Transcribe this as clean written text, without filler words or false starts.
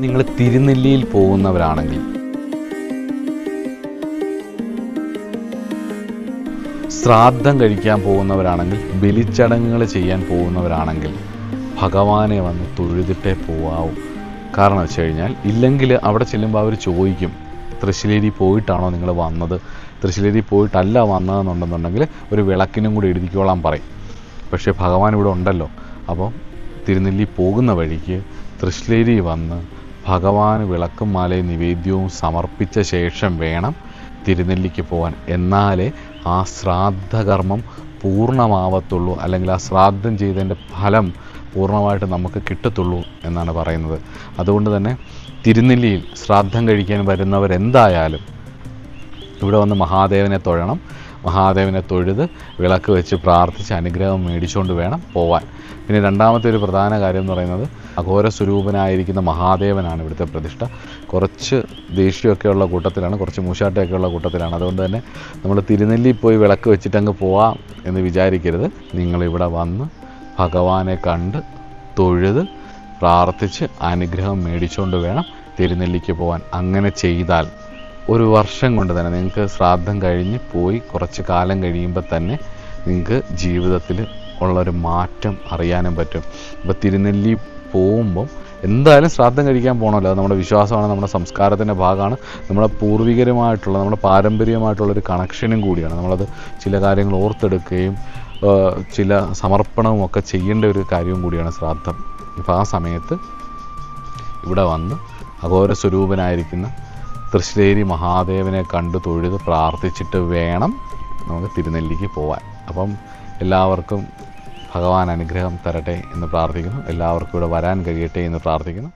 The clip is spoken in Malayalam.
നിങ്ങൾ തിരുനെല്ലിയിൽ പോകുന്നവരാണെങ്കിൽ ശ്രാദ്ധം കഴിക്കാൻ പോകുന്നവരാണെങ്കിൽ ബലിച്ചടങ്ങുകൾ ചെയ്യാൻ പോകുന്നവരാണെങ്കിൽ ഭഗവാനെ വന്ന് തൊഴുതിട്ടേ പോവാവൂ. കാരണം വെച്ച് കഴിഞ്ഞാൽ ഇല്ലെങ്കിൽ അവിടെ ചെല്ലുമ്പോൾ അവർ ചോദിക്കും, തൃശ്ശിലേരി പോയിട്ടാണോ നിങ്ങൾ വന്നത്, തൃശ്ശിലേരി പോയിട്ടല്ല വന്നതെന്നുണ്ടെന്നുണ്ടെങ്കിൽ ഒരു വിളക്കിനും കൂടി എഴുതിക്കോളാൻ പറയും. പക്ഷേ ഭഗവാൻ ഇവിടെ ഉണ്ടല്ലോ. അപ്പോൾ തിരുനെല്ലി പോകുന്ന വഴിക്ക് തൃശ്ശിലേരി വന്ന് ഭഗവാന് വിളക്കും മാലയും നിവേദ്യവും സമർപ്പിച്ച ശേഷം വേണം തിരുനെല്ലിക്ക് പോകാൻ. എന്നാലേ ആ ശ്രാദ്ധകർമ്മം പൂർണ്ണമാവത്തുള്ളൂ, അല്ലെങ്കിൽ ആ ശ്രാദ്ധം ചെയ്തതിൻ്റെ ഫലം പൂർണ്ണമായിട്ട് നമുക്ക് കിട്ടത്തുള്ളൂ എന്നാണ് പറയുന്നത്. അതുകൊണ്ട് തന്നെ തിരുനെല്ലിയിൽ ശ്രാദ്ധം കഴിക്കാൻ വരുന്നവരെന്തായാലും ഇവിടെ വന്ന് മഹാദേവനെ തൊഴണം. മഹാദേവനെ തൊഴുത് വിളക്ക് വെച്ച് പ്രാർത്ഥിച്ച് അനുഗ്രഹം മേടിച്ചുകൊണ്ട് വേണം പോവാൻ. പിന്നെ രണ്ടാമത്തെ ഒരു പ്രധാന കാര്യം എന്ന് പറയുന്നത് അഘോര സ്വരൂപനായിരിക്കുന്ന മഹാദേവനാണ് ഇവിടുത്തെ പ്രതിഷ്ഠ. കുറച്ച് ദേഷ്യമൊക്കെയുള്ള കൂട്ടത്തിലാണ്, കുറച്ച് മൂശാട്ടയൊക്കെയുള്ള കൂട്ടത്തിലാണ്. അതുകൊണ്ട് തന്നെ നമ്മൾ തിരുനെല്ലി പോയി വിളക്ക് വെച്ചിട്ടങ്ങ് പോവാം എന്ന് വിചാരിക്കരുത്. നിങ്ങളിവിടെ വന്ന് ഭഗവാനെ കണ്ട് തൊഴുത് പ്രാർത്ഥിച്ച് അനുഗ്രഹം മേടിച്ചുകൊണ്ട് വേണം തിരുനെല്ലിക്ക് പോകാൻ. അങ്ങനെ ചെയ്താൽ ഒരു വർഷം കൊണ്ട് തന്നെ നിങ്ങൾക്ക് ശ്രാദ്ധം കഴിഞ്ഞ് പോയി കുറച്ച് കാലം കഴിയുമ്പോൾ തന്നെ നിങ്ങൾക്ക് ജീവിതത്തിൽ ഉള്ളൊരു മാറ്റം അറിയാനും പറ്റും. ഇപ്പോൾ തിരുനെല്ലി പോകുമ്പം എന്തായാലും ശ്രാദ്ധം കഴിക്കാൻ പോകണമല്ലോ. അത് നമ്മുടെ വിശ്വാസമാണ്, നമ്മുടെ സംസ്കാരത്തിൻ്റെ ഭാഗമാണ്, നമ്മുടെ പൂർവികരുമായിട്ടുള്ള നമ്മുടെ പാരമ്പര്യമായിട്ടുള്ളൊരു കണക്ഷനും കൂടിയാണ്. നമ്മളത് ചില കാര്യങ്ങൾ ഓർത്തെടുക്കുകയും ചില സമർപ്പണവും ഒക്കെ ചെയ്യേണ്ട ഒരു കാര്യവും കൂടിയാണ് ശ്രാദ്ധം. അപ്പോൾ ആ സമയത്ത് ഇവിടെ വന്ന് അഘോര സ്വരൂപനായിരിക്കുന്ന തൃശ്ശിലേരി മഹാദേവനെ കണ്ടു തൊഴുത് പ്രാർത്ഥിച്ചിട്ട് വേണം നമുക്ക് തിരുനെല്ലിക്ക് പോകാൻ. അപ്പം എല്ലാവർക്കും ഭഗവാൻ അനുഗ്രഹം തരട്ടെ എന്ന് പ്രാർത്ഥിക്കുന്നു. എല്ലാവർക്കും ഇവിടെ വരാൻ കഴിയട്ടെ എന്ന് പ്രാർത്ഥിക്കുന്നു.